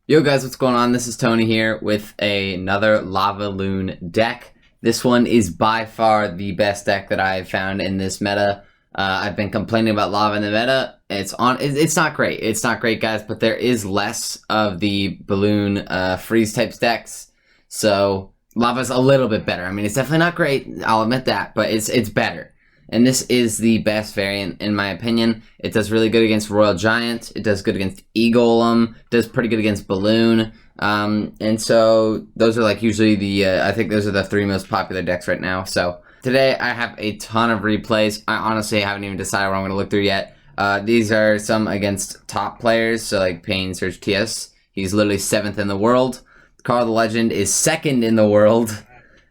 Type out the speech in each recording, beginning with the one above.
Yo guys, what's going on? This is Tony here with another Lavaloon deck. This one is by far the best deck that I've found in this meta. I've been complaining about Lava in the meta. It's not great. It's not great, guys, but there is less of the balloon freeze types decks. So Lava's a little bit better. I mean, it's definitely not great, I'll admit that, but it's better. And this is the best variant, in my opinion. It does really good against Royal Giant. It does good against Golem. It does pretty good against Balloon. And so those are like usually I think those are the three most popular decks right now. So today I have a ton of replays. I honestly haven't even decided what I'm going to look through yet. These are some against top players. So like Pain Search TS. He's literally 7th in the world. Carl the Legend is 2nd in the world.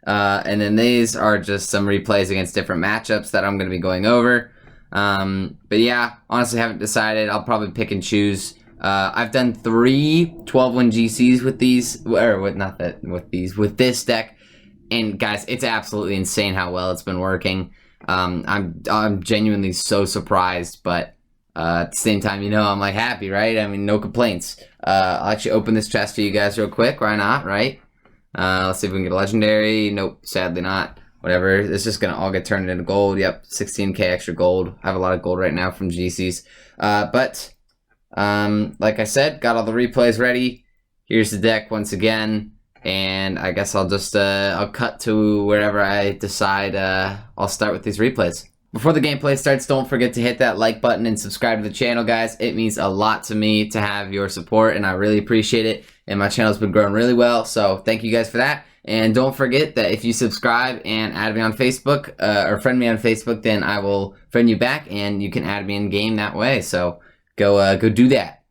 And then these are just some replays against different matchups that I'm going to be going over. But yeah, honestly haven't decided. I'll probably pick and choose. I've done 3 12-win GCs with these, or with this deck. And guys, it's absolutely insane how well it's been working. I'm genuinely so surprised, but at the same time, you know, I'm like happy, right? I mean, no complaints. I'll actually open this chest for you guys real quick. Why not, right? Let's see if we can get a legendary. Nope, sadly not. Whatever. It's just gonna all get turned into gold. Yep, 16k extra gold. I have a lot of gold right now from GCs. But like I said, got all the replays ready. Here's the deck once again, and I guess I'll just I'll cut to wherever I decide. I'll start with these replays. Before the gameplay starts, don't forget to hit that like button and subscribe to the channel, guys. It means a lot to me to have your support, and I really appreciate it. And my channel's been growing really well, so thank you guys for that. And don't forget that if you subscribe and add me on Facebook, or friend me on Facebook, then I will friend you back, and you can add me in game that way. So go do that.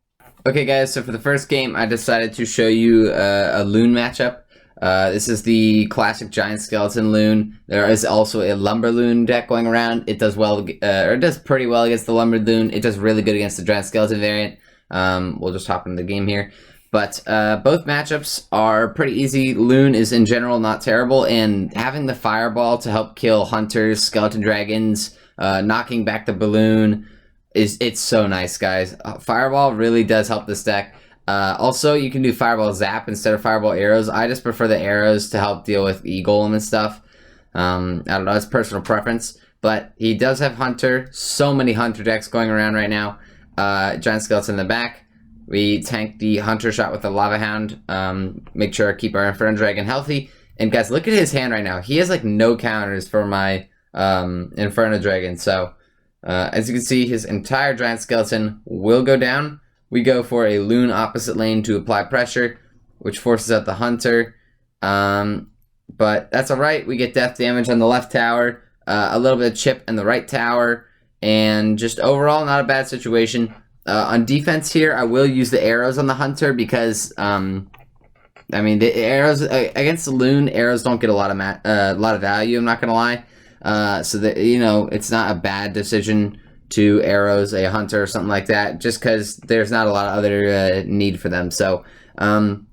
Okay, guys. So for the first game, I decided to show you a Loon matchup. This is the classic Giant Skeleton Loon. There is also a Lumber Loon deck going around. It does well, or it does pretty well against the Lumber Loon. It does really good against the Giant Skeleton variant. We'll just hop into the game here. But both matchups are pretty easy. Loon is in general not terrible, and having the Fireball to help kill Hunters, Skeleton Dragons, knocking back the Balloon, it's so nice, guys. Fireball really does help this deck. Also, you can do Fireball Zap instead of Fireball Arrows. I just prefer the arrows to help deal with Golem and stuff. I don't know, it's personal preference. But he does have Hunter. So many Hunter decks going around right now. Giant Skeleton in the back. We tank the Hunter shot with the Lava Hound. Make sure to keep our Inferno Dragon healthy. And guys, look at his hand right now. He has like no counters for my Inferno Dragon. So as you can see, his entire Giant Skeleton will go down. We go for a Loon opposite lane to apply pressure, which forces out the Hunter. But that's alright. We get death damage on the left tower, a little bit of chip in the right tower, and just overall not a bad situation. On defense here, I will use the arrows on the Hunter because, I mean, the arrows against the Loon, arrows don't get a lot of value. I'm not gonna lie. So that, you know, it's not a bad decision to arrows a Hunter or something like that, just because there's not a lot of other need for them. So, mine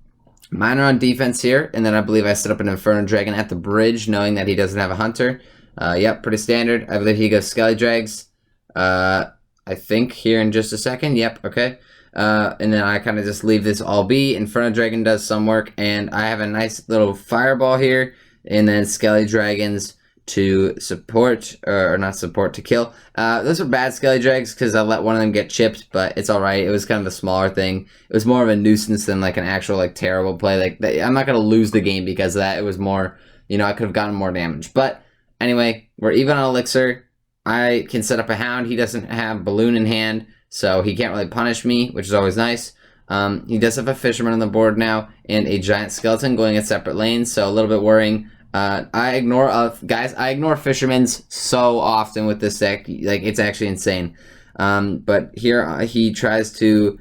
are on defense here, and then I believe I set up an Inferno Dragon at the bridge, knowing that he doesn't have a Hunter. Yep, pretty standard. I believe he goes Skelly Drags. I think here in just a second. Yep, okay. And then I kind of just leave this all be. Inferno Dragon does some work, and I have a nice little Fireball here, and then Skelly Dragons to support, or not support, to kill. Those are bad Skelly Drags because I let one of them get chipped, but it's alright. It was kind of a smaller thing. It was more of a nuisance than like an actual like terrible play. Like I'm not going to lose the game because of that. It was more, you know, I could have gotten more damage. But anyway, we're even on Elixir. I can set up a Hound. He doesn't have Balloon in hand, so he can't really punish me, which is always nice. He does have a Fisherman on the board now, and a Giant Skeleton going in separate lanes, so a little bit worrying. I ignore, guys, I ignore Fishermans so often with this deck. Like, it's actually insane. But here he tries to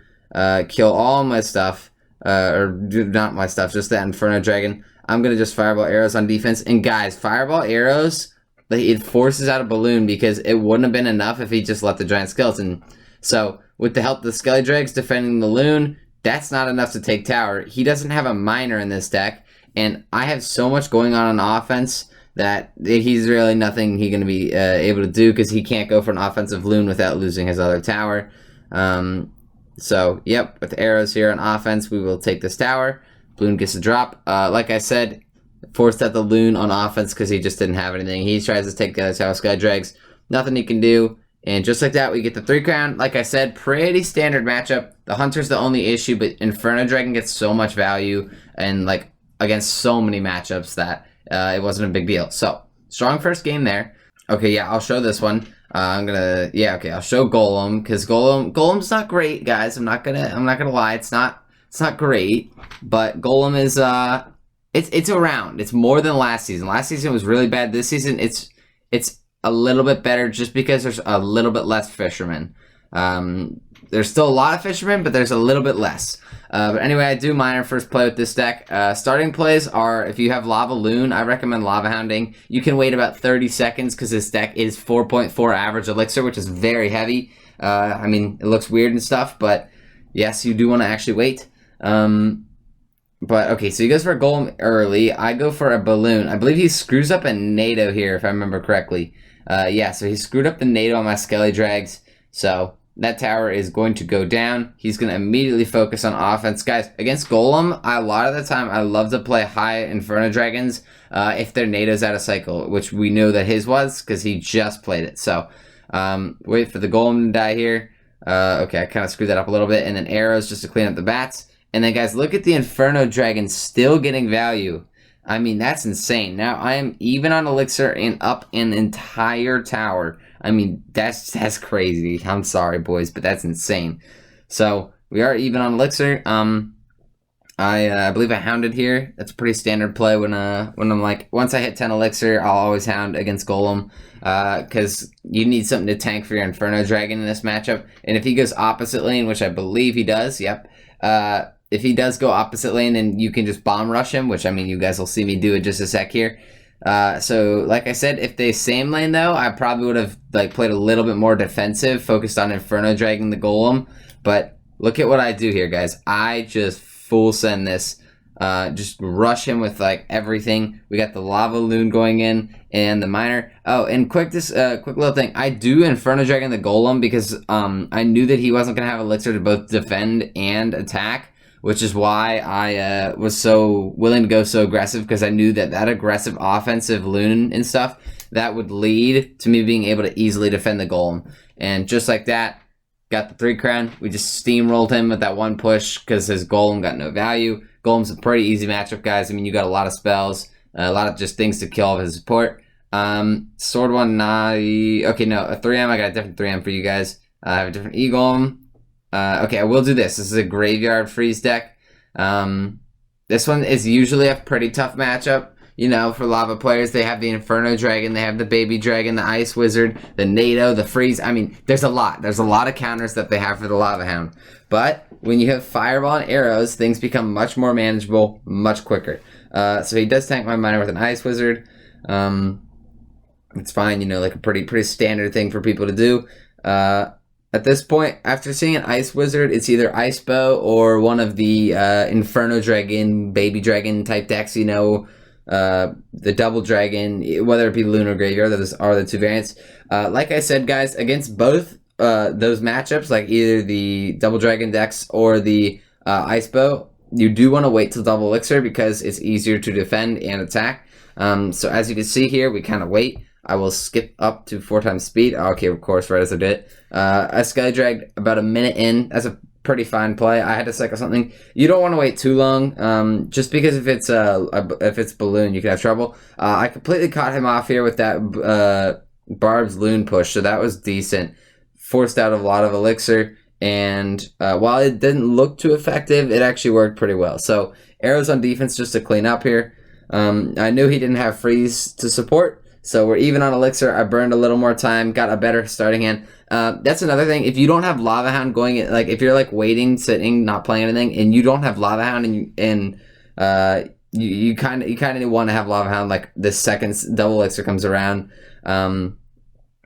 kill all my stuff, or not my stuff, just that Inferno Dragon. I'm going to just Fireball Arrows on defense. And guys, Fireball Arrows, it forces out a Balloon because it wouldn't have been enough if he just let the Giant Skeleton. So, with the help of the Skelly Drags defending the Loon, that's not enough to take tower. He doesn't have a Miner in this deck, and I have so much going on offense that he's really nothing he's going to be able to do because he can't go for an offensive Loon without losing his other tower. So, yep, with arrows here on offense, we will take this tower. Loon gets a drop. Like I said, forced out the Loon on offense because he just didn't have anything. He tries to take the other tower Sky Drags. Nothing he can do. And just like that, we get the 3 crown. Like I said, pretty standard matchup. The Hunter's the only issue, but Inferno Dragon gets so much value and like against so many matchups that it wasn't a big deal. So, strong first game there. Okay, yeah, I'll show this one. I'll show Golem, because Golem's not great, guys. I'm not gonna lie, it's not great, but Golem is it's around. It's more than last season. Last season was really bad. This season it's a little bit better just because there's a little bit less fishermen. There's still a lot of fishermen, but there's a little bit less. But anyway, I do miner first play with this deck. Starting plays are, if you have Lavaloon, I recommend Lava Hounding. You can wait about 30 seconds because this deck is 4.4 average elixir, which is very heavy. I mean, it looks weird and stuff, but yes, you do want to actually wait. But okay, so he goes for a Golem early. I go for a Balloon. I believe he screws up a NATO here, if I remember correctly. Yeah, so he screwed up the NATO on my Skelly Drags. So that tower is going to go down. He's going to immediately focus on offense. Guys, against Golem, a lot of the time I love to play high Inferno Dragons if their NATO's out of cycle, which we know that his was because he just played it. So wait for the Golem to die here. Okay, I kind of screwed that up a little bit. And then arrows just to clean up the bats. And then, guys, look at the Inferno Dragon still getting value. I mean, that's insane. Now, I am even on Elixir and up an entire tower. I mean, that's crazy. I'm sorry, boys, but that's insane. So, we are even on Elixir. I believe I hounded here. That's a pretty standard play when I'm like, once I hit 10 Elixir, I'll always hound against Golem. Because you need something to tank for your Inferno Dragon in this matchup. And if he goes opposite lane, which I believe he does, yep. If he does go opposite lane, then you can just bomb rush him, which, I mean, you guys will see me do in just a sec here. So, like I said, if they same lane, though, I probably would have like played a little bit more defensive, focused on Inferno Dragging the Golem. But look at what I do here, guys. I just full send this. Just rush him with, like, everything. We got the Lavaloon going in, and the miner. Oh, and quick little thing. I do Inferno Dragon the Golem because I knew that he wasn't going to have Elixir to both defend and attack, which is why I was so willing to go so aggressive, because I knew that that aggressive offensive Loon and stuff, that would lead to me being able to easily defend the Golem. And just like that, got the 3 crown. We just steamrolled him with that one push because his Golem got no value. Golem's a pretty easy matchup, guys. I mean, you got a lot of spells, a lot of just things to kill off his support. Sword one, nah. Okay, no, a 3M. I got a different 3M for you guys. I have a different E-Golem. Okay, I will do this. This is a graveyard freeze deck. This one is usually a pretty tough matchup. You know, for lava players, they have the Inferno Dragon, they have the Baby Dragon, the Ice Wizard, the NATO, the Freeze. I mean, there's a lot. There's a lot of counters that they have for the Lava Hound. But when you have Fireball and arrows, things become much more manageable, much quicker. So he does tank my miner with an Ice Wizard. It's fine, you know, like a pretty standard thing for people to do. At this point, after seeing an Ice Wizard, it's either Ice Bow or one of the Inferno Dragon, Baby Dragon type decks, you know, the Double Dragon, whether it be Lunar Graveyard, those are the 2 variants. Like I said, guys, against both those matchups, like either the Double Dragon decks or the Ice Bow, you do want to wait till Double Elixir because it's easier to defend and attack. So as you can see here, we kind of wait. I will skip up to 4 times speed. Okay, of course, right as I did. I Sky Dragged about a minute in. That's a pretty fine play. I had to cycle something. You don't want to wait too long, just because if it's Balloon, you could have trouble. I completely caught him off here with that Barb's Loon push, so that was decent. Forced out a lot of Elixir, and while it didn't look too effective, it actually worked pretty well. So arrows on defense just to clean up here. I knew he didn't have freeze to support, so we're even on Elixir. I burned a little more time, got a better starting hand. That's another thing. If you don't have Lava Hound going in, like if you're like waiting, sitting, not playing anything, and you don't have Lava Hound, you kind of want to have Lava Hound like the second Double Elixir comes around.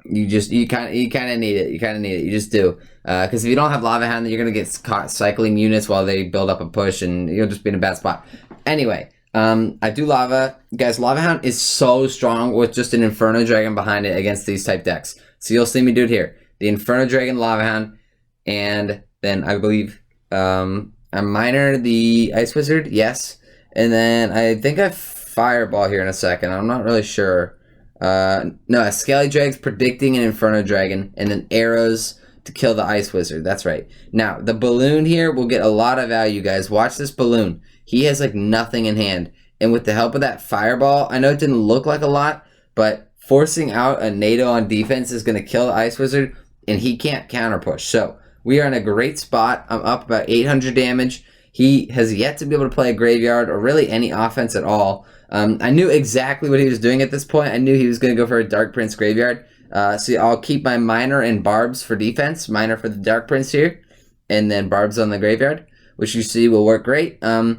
You kind of need it. You kind of need it. You just do. Because if you don't have Lava Hound, then you're gonna get caught cycling units while they build up a push, and you'll just be in a bad spot. Anyway. I do Lava. Guys, Lava Hound is so strong with just an Inferno Dragon behind it against these type decks. So you'll see me do it here. The Inferno Dragon, Lava Hound, and Then I believe I miner the Ice Wizard, yes. And then I think I Fireball here in a second. I'm not really sure. No, a Skelly Drag's predicting an Inferno Dragon, and then arrows to kill the Ice Wizard. That's right. Now, the balloon here will get a lot of value, guys. Watch this balloon. He has like nothing in hand. And with the help of that Fireball, I know it didn't look like a lot, but forcing out a NATO on defense is going to kill the Ice Wizard, and he can't counter push. So we are in a great spot. I'm up about 800 damage. He has yet to be able to play a graveyard or really any offense at all. I knew exactly what he was doing at this point. I knew he was going to go for a Dark Prince graveyard. So I'll keep my Miner and Barbs for defense. Miner for the Dark Prince here. And then Barbs on the graveyard, which you see will work great. I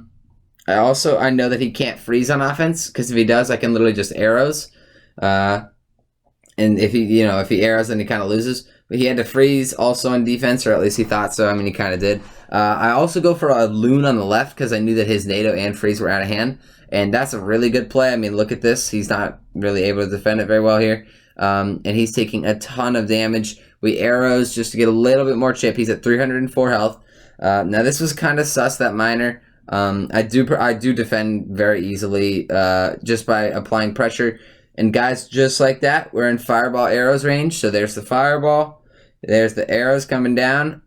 know that he can't freeze on offense, because if he does, I can literally just arrows. And if he arrows, then he kind of loses. But he had to freeze also on defense, or at least he thought so. I mean, he kind of did. I also go for a Loon on the left, because I knew that his NATO and freeze were out of hand. And that's a really good play. I mean, look at this. He's not really able to defend it very well here. And he's taking a ton of damage. We arrows just to get a little bit more chip. He's at 304 health. Now, this was kind of sus, that Miner. I do defend very easily just by applying pressure. And guys, just like that, we're in Fireball arrows range. So there's the Fireball. There's the arrows coming down.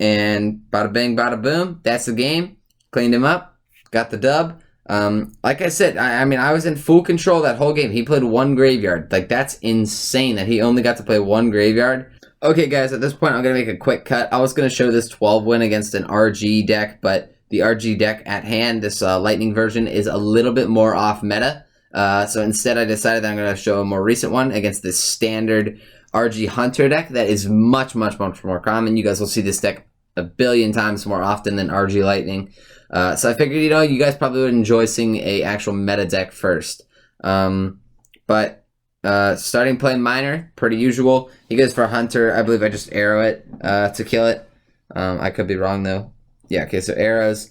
And bada bing, bada boom. That's the game. Cleaned him up. Got the dub. Like I said, I mean, I was in full control that whole game. He played one graveyard. Like, that's insane that he only got to play one graveyard. Okay, guys, at this point, I'm going to make a quick cut. I was going to show this 12 win against an RG deck, but the RG deck at hand, this Lightning version, is a little bit more off meta. So instead, I decided that I'm going to show a more recent one against this standard RG Hunter deck that is much, much, much more common. You guys will see this deck a billion times more often than RG Lightning. So I figured, you guys probably would enjoy seeing a actual meta deck first. But starting playing Miner, pretty usual. He goes for Hunter. I believe I just arrow it to kill it. I could be wrong, though. Yeah, okay, so arrows.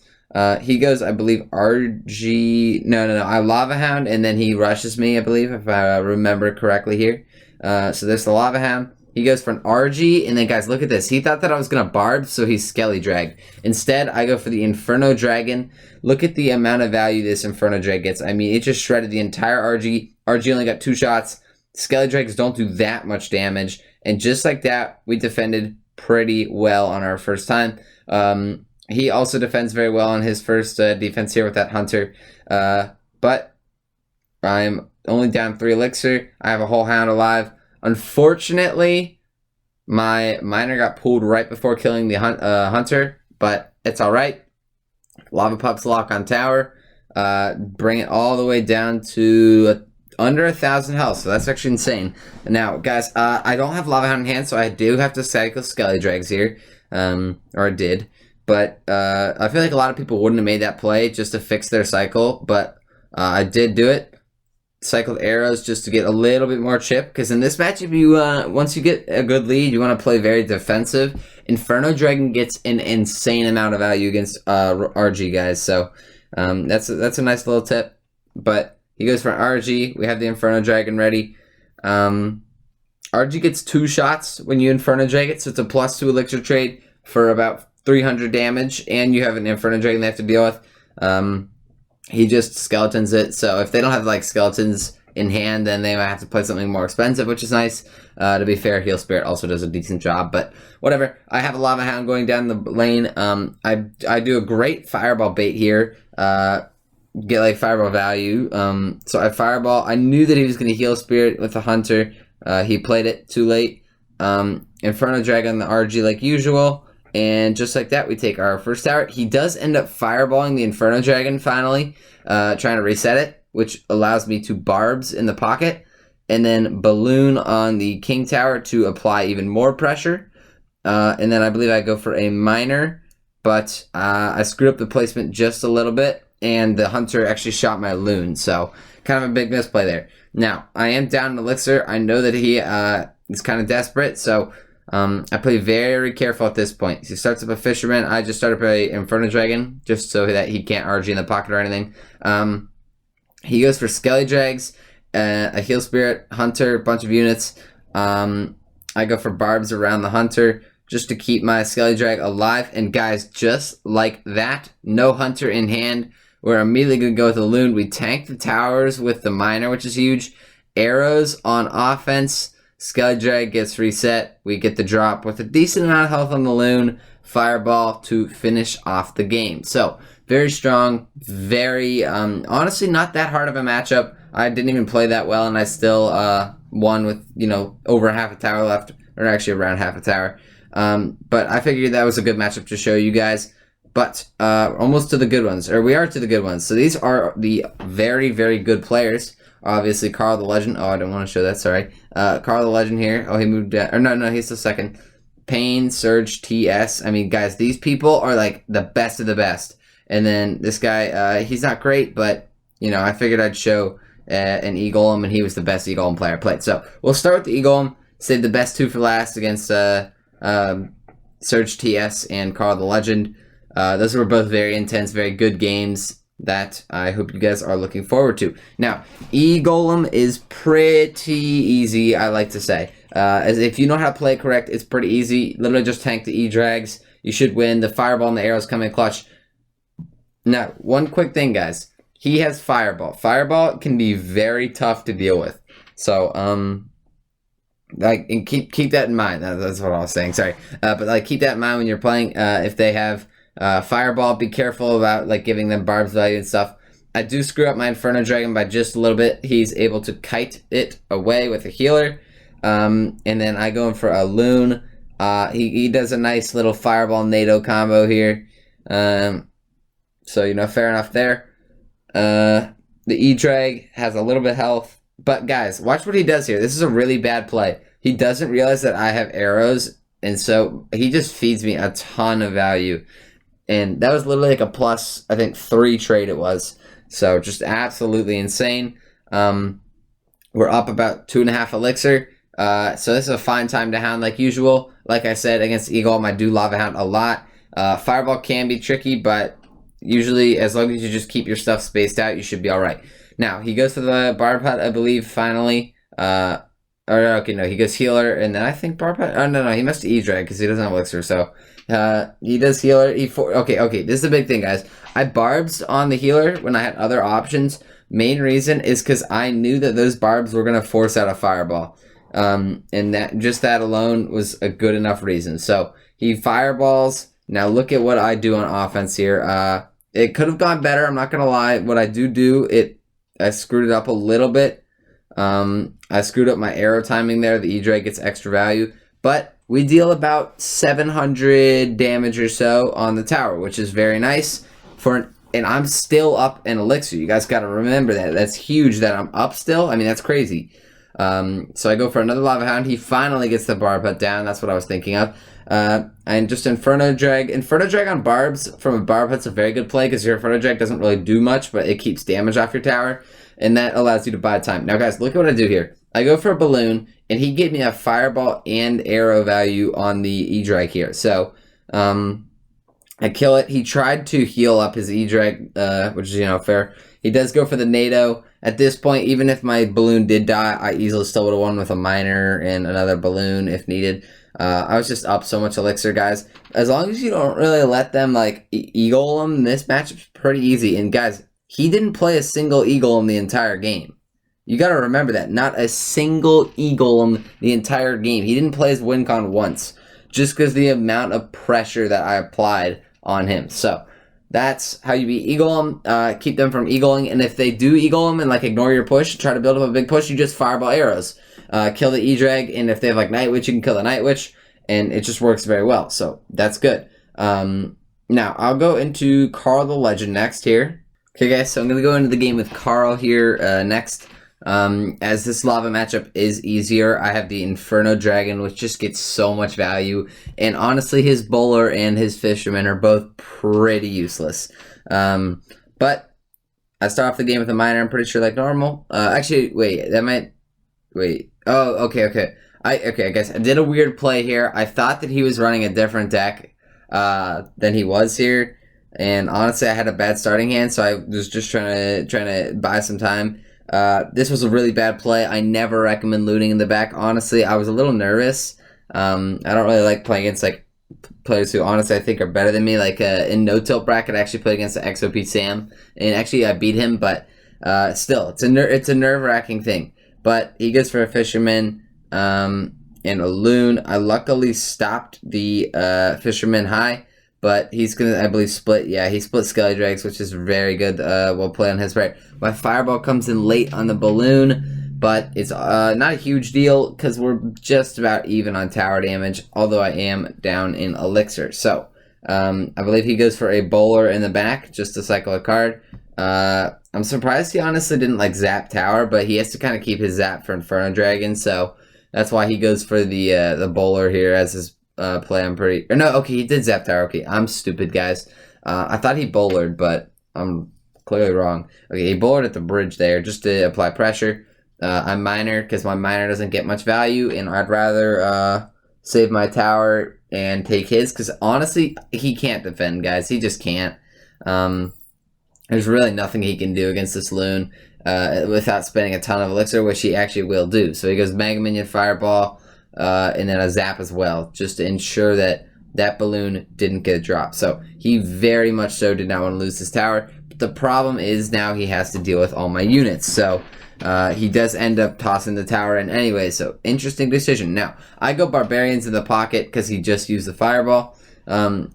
He goes, I believe, RG... No, I Lava Hound, and then he rushes me, I believe, if I remember correctly here. So there's the Lava Hound. He goes for an RG, and then, guys, look at this. He thought that I was going to Barb, so he Skelly Drag. Instead, I go for the Inferno Dragon. Look at the amount of value this Inferno Drag gets. I mean, it just shredded the entire RG. RG only got 2 shots. Skelly Drags don't do that much damage. And just like that, we defended pretty well on our first time. He also defends very well on his first defense here with that Hunter. But I'm only down 3 elixir. I have a whole Hound alive. Unfortunately, my Miner got pulled right before killing the Hunter, but it's alright. Lava Pups lock on tower. Bring it all the way down to under 1,000 health, so that's actually insane. Now, guys, I don't have Lava Hound in hand, so I do have to cycle Skelly Drags here. Or I did. But I feel like a lot of people wouldn't have made that play just to fix their cycle, but I did do it. Cycled arrows just to get a little bit more chip, because in this match, if you once you get a good lead, you want to play very defensive. Inferno Dragon gets an insane amount of value against RG guys, so that's a nice little tip. But he goes for an RG. We have the Inferno Dragon ready. RG gets 2 shots when you Inferno Drag it, so it's a +2 elixir trade for about 300 damage, and you have an Inferno Dragon they have to deal with. He just skeletons it, so if they don't have like skeletons in hand, then they might have to play something more expensive, which is nice. To be fair, Heal Spirit also does a decent job, but whatever. I have a Lava Hound going down the lane. I do a great Fireball bait here. Get like Fireball value. So I Fireball. I knew that he was going to Heal Spirit with the Hunter. He played it too late. Inferno Dragon, the RG like usual. And just like that, we take our first tower. He does end up fireballing the Inferno Dragon finally, trying to reset it, which allows me to Barbs in the pocket, and then Balloon on the King Tower to apply even more pressure. And then I believe I go for a Miner, but I screwed up the placement just a little bit, and the Hunter actually shot my Loon, so kind of a big misplay there. Now, I am down in Elixir. I know that he is kind of desperate, so... I play very careful at this point. He starts up a Fisherman. I just started by Inferno Dragon, just so that he can't RG in the pocket or anything. He goes for Skelly Drags, a Heal Spirit, Hunter, bunch of units. I go for Barbs around the Hunter, just to keep my Skelly Drag alive. And guys, just like that, no hunter in hand, we're immediately going to go with the loon. We tank the towers with the miner, which is huge. Arrows on offense. Skelly Drag gets reset. We get the drop with a decent amount of health on the loon. Fireball to finish off the game. So, very strong. Very, honestly, not that hard of a matchup. I didn't even play that well, and I still won with, over half a tower left. Or actually around half a tower. But I figured that was a good matchup to show you guys. But almost to the good ones. Or we are to the good ones. So these are the very, very good players. Obviously, Carl the Legend. Oh, I didn't want to show that, sorry. Carl the Legend here. Oh, he moved down. Or no, he's still second. Pain, Surge, TS. I mean, guys, these people are like the best of the best. And then this guy, he's not great, but, I figured I'd show an E-Golem, and he was the best E-Golem player I played. So, we'll start with the E-Golem. Save the best two for last against Surge, TS, and Carl the Legend. Those were both very intense, very good games that I hope you guys are looking forward to. Now, E-Golem is pretty easy, I like to say. As if you know how to play it correct, it's pretty easy. Literally just tank the E-Drags. You should win. The Fireball and the arrows come in clutch. Now, one quick thing, guys. He has Fireball. Fireball can be very tough to deal with. So, and keep that in mind. That's what I was saying, sorry. But keep that in mind when you're playing. If they have Fireball, be careful about giving them barbs value and stuff. I do screw up my Inferno Dragon by just a little bit. He's able to kite it away with a healer. And then I go in for a Loon. He does a nice little Fireball NATO combo here. So, fair enough there. The E-Drag has a little bit of health. But, guys, watch what he does here. This is a really bad play. He doesn't realize that I have arrows. And so he just feeds me a ton of value. And that was literally a plus, I think, 3 trade it was. So, just absolutely insane. We're up about 2.5 elixir. So this is a fine time to hound like usual. Like I said, against E-Golem, I do Lava Hound a lot. Fireball can be tricky, but usually as long as you just keep your stuff spaced out, you should be alright. Now, he goes for the Barb Hut, I believe, finally. He goes Healer, and then I think Barb Hut. Oh, no, he must E-Drag because he doesn't have Elixir, so he does Healer. Okay, this is the big thing, guys. I Barbs on the Healer when I had other options. Main reason is because I knew that those Barbs were going to force out a Fireball. And that alone was a good enough reason. So he Fireballs. Now look at what I do on offense here. It could have gone better. I'm not gonna lie. What I do, I screwed it up a little bit. I screwed up my arrow timing there. The E-Drag gets extra value, but we deal about 700 damage or so on the tower, which is very nice and I'm still up in elixir. You guys got to remember that. That's huge that I'm up still. I mean, that's crazy. So I go for another Lava Hound. He finally gets the Barb Hut down. That's what I was thinking of. And just Inferno Drag. Inferno Drag on Barbs from a Barb Hut's a very good play because your Inferno Drag doesn't really do much, but it keeps damage off your tower. And that allows you to buy time. Now, guys, look at what I do here. I go for a Balloon, and he gave me a Fireball and arrow value on the E-Drag here. So, I kill it. He tried to heal up his E-Drag, which is, fair. He does go for the NATO. At this point, even if my Balloon did die, I easily still would have won with a Miner and another Balloon if needed. I was just up so much elixir, guys. As long as you don't really let them, E-Golem, this matchup's pretty easy. And, guys, he didn't play a single E-Golem the entire game. You gotta remember that. Not a single E-Golem the entire game. He didn't play his WinCon once. Just because the amount of pressure that I applied on him. So, that's how you beat E-Golem. Keep them from E-Goleming. And if they do E-Golem and, ignore your push, try to build up a big push, you just Fireball arrows. Kill the E-Drag, and if they have, Night Witch, you can kill the Night Witch. And it just works very well. So, that's good. Now, I'll go into Carl the Legend next here. Okay, guys, so I'm going to go into the game with Carl here next. As this lava matchup is easier, I have the Inferno Dragon, which just gets so much value. And honestly, his Bowler and his Fisherman are both pretty useless. But I start off the game with a Miner, I'm pretty sure, like normal. Actually, wait, that might... Wait. Oh, okay. I guess I did a weird play here. I thought that he was running a different deck than he was here. And honestly, I had a bad starting hand, so I was just trying to buy some time. This was a really bad play. I never recommend looting in the back. Honestly, I was a little nervous. I don't really like playing against players who honestly I think are better than me. Like in no tilt bracket, I actually played against the XOP Sam, and actually I beat him. But still, it's a nerve wracking thing. But he goes for a fisherman and a loon. I luckily stopped the fisherman high, but he's gonna, I believe, split. Yeah, he split Skelly Dregs, which is very good. Well played on his part. My fireball comes in late on the balloon, but it's not a huge deal because we're just about even on tower damage. Although I am down in elixir, so I believe he goes for a bowler in the back just to cycle a card. I'm surprised he honestly didn't like zap tower, but he has to kind of keep his zap for Inferno Dragon, so that's why he goes for the bowler here as his play. I'm pretty, or no, okay, he did zap tower. Okay, I'm stupid, guys. I thought he bowlered, but I'm clearly wrong. Okay, he bowlered at the bridge there just to apply pressure. I'm miner because my miner doesn't get much value, and I'd rather save my tower and take his because honestly, he can't defend, guys. He just can't. There's really nothing he can do against this loon without spending a ton of elixir, which he actually will do. So he goes Mega Minion, Fireball, and then a Zap as well, just to ensure that that balloon didn't get a drop. So he very much so did not want to lose this tower. But the problem is now he has to deal with all my units. So he does end up tossing the tower in anyway. So interesting decision. Now, I go Barbarians in the pocket because he just used the Fireball.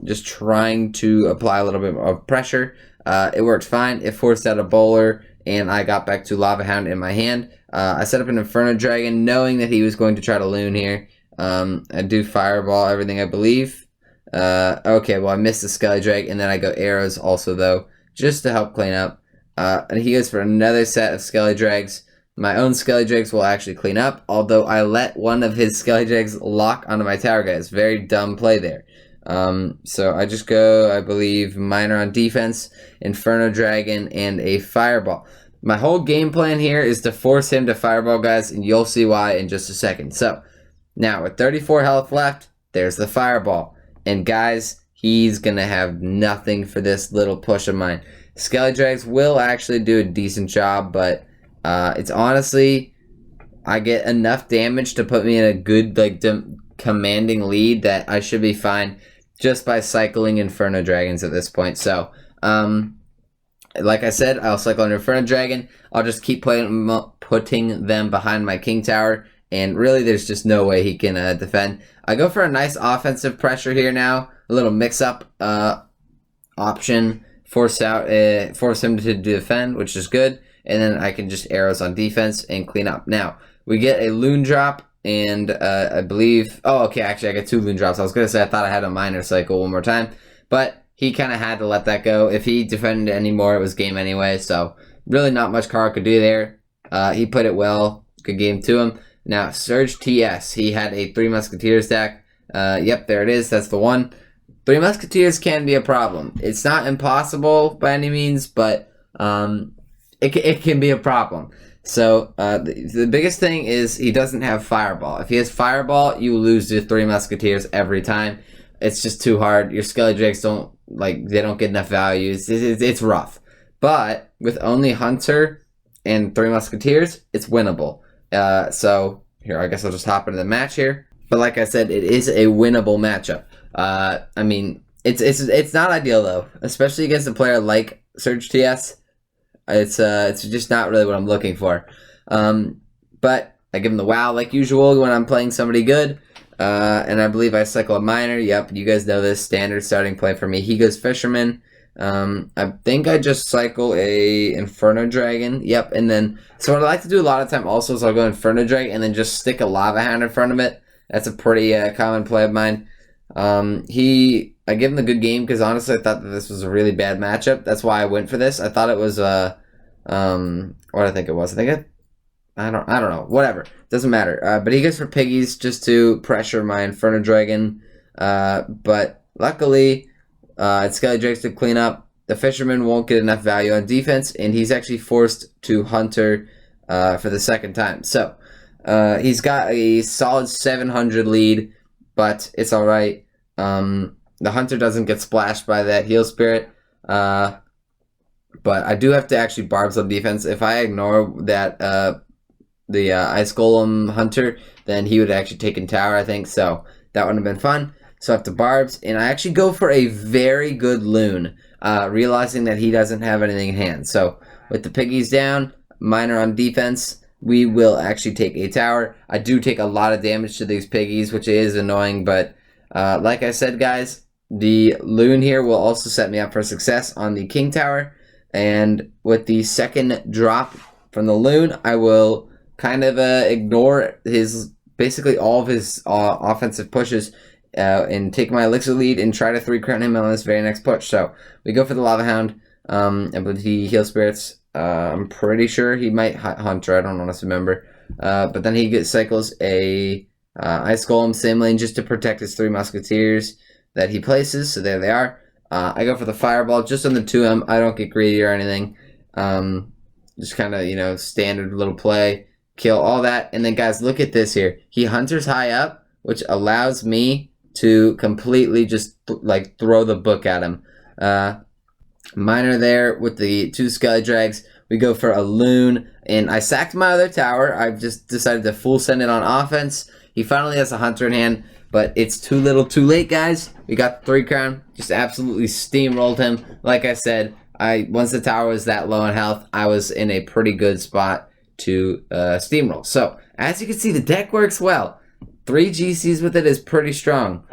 Just trying to apply a little bit of pressure. It worked fine. It forced out a bowler, and I got back to Lava Hound in my hand. I set up an Inferno Dragon, knowing that he was going to try to loon here. I do Fireball everything, I believe. Okay, well, I missed the Skelly Drag, and then I go Arrows also, though, just to help clean up. And he goes for another set of Skelly Drags. My own Skelly Drags will actually clean up, although I let one of his Skelly Drags lock onto my tower, guys. Very dumb play there. So I just go, I believe, Miner on defense, Inferno Dragon, and a Fireball. My whole game plan here is to force him to Fireball, guys, and you'll see why in just a second. So, now with 34 health left, there's the Fireball. And guys, he's gonna have nothing for this little push of mine. Skelly Drags will actually do a decent job, but it's honestly, I get enough damage to put me in a good, like, commanding lead that I should be fine just by cycling Inferno Dragons at this point. So, like I said, I'll cycle an Inferno Dragon. I'll just keep putting them behind my King Tower, and really there's just no way he can defend. I go for a nice offensive pressure here now, a little mix-up option, force him to defend, which is good, and then I can just arrows on defense and clean up. Now, we get a Loon drop, and I believe, oh, okay, actually I got 2 Loon drops. I was going to say I thought I had a Miner cycle one more time, but he kind of had to let that go. If he defended anymore, it was game anyway, so really not much Carl could do there. He put it well. Good game to him. Now, Surge TS. He had a 3 Musketeers deck. Yep, there it is. That's the one. 3 Musketeers can be a problem. It's not impossible by any means, but it can be a problem. So, the biggest thing is he doesn't have Fireball. If he has Fireball, you lose to 3 Musketeers every time. It's just too hard. Your Skelly Drakes don't get enough value. It's rough. But with only Hunter and 3 Musketeers, it's winnable. So here, I guess I'll just hop into the match here. But like I said, it is a winnable matchup. I mean, it's not ideal though, especially against a player like Surge TS. It's just not really what I'm looking for. But I give him the WoW like usual when I'm playing somebody good. And I believe I cycle a Miner. Yep, you guys know this. Standard starting play for me. He goes Fisherman. I think I just cycle a Inferno Dragon. Yep, and then, so what I like to do a lot of time also is I'll go Inferno Dragon and then just stick a Lava Hound in front of it. That's a pretty common play of mine. I give him the good game because honestly I thought that this was a really bad matchup. That's why I went for this. I thought it was, what I think it was. I don't know. Whatever. Doesn't matter. But he goes for Piggies just to pressure my Inferno Dragon. But luckily, it's Skelly Drakes to clean up. The Fisherman won't get enough value on defense, and he's actually forced to Hunter for the second time. So, he's got a solid 700 lead, but it's alright. The Hunter doesn't get splashed by that Heal Spirit. But I do have to actually Barbs on defense. If I ignore that the Ice Golem Hunter, then he would actually take in tower, I think. So that would have been fun. So after Barbs, and I actually go for a very good Loon, realizing that he doesn't have anything in hand. So with the piggies down, mine are on defense, we will actually take a tower. I do take a lot of damage to these piggies, which is annoying, but like I said, guys, the Loon here will also set me up for success on the King Tower. And with the second drop from the Loon, I will kind of ignore his basically all of his offensive pushes and take my elixir lead and try to 3-crown him on this very next push. So we go for the Lava Hound. I believe he heals spirits. I'm pretty sure he might Hunter. I don't honestly remember. But then he cycles a Ice Golem same lane just to protect his 3 Musketeers that he places. So there they are. I go for the Fireball just on the 2M. I don't get greedy or anything. Just kind of, you know, standard little play. Kill all that. And then, guys, look at this here. He Hunters high up, which allows me to completely just, like, throw the book at him. Mine are there with the 2 Skelly Drags. We go for a Loon. And I sacked my other tower. I've just decided to full send it on offense. He finally has a Hunter in hand. But it's too little too late, guys. We got the 3-crown. Just absolutely steamrolled him. Like I said, once the tower was that low in health, I was in a pretty good spot to steamroll. So, as you can see, the deck works well. 3 GCs with it is pretty strong.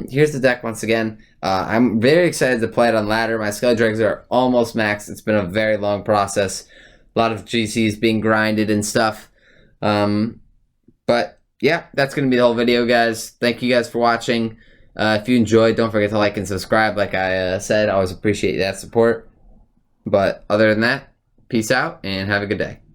Here's the deck once again. I'm very excited to play it on ladder. My Skelly Drags are almost maxed. It's been a very long process. A lot of GCs being grinded and stuff. But yeah, that's going to be the whole video, guys. Thank you guys for watching. If you enjoyed, don't forget to like and subscribe. Like I said, I always appreciate that support. But other than that, peace out and have a good day.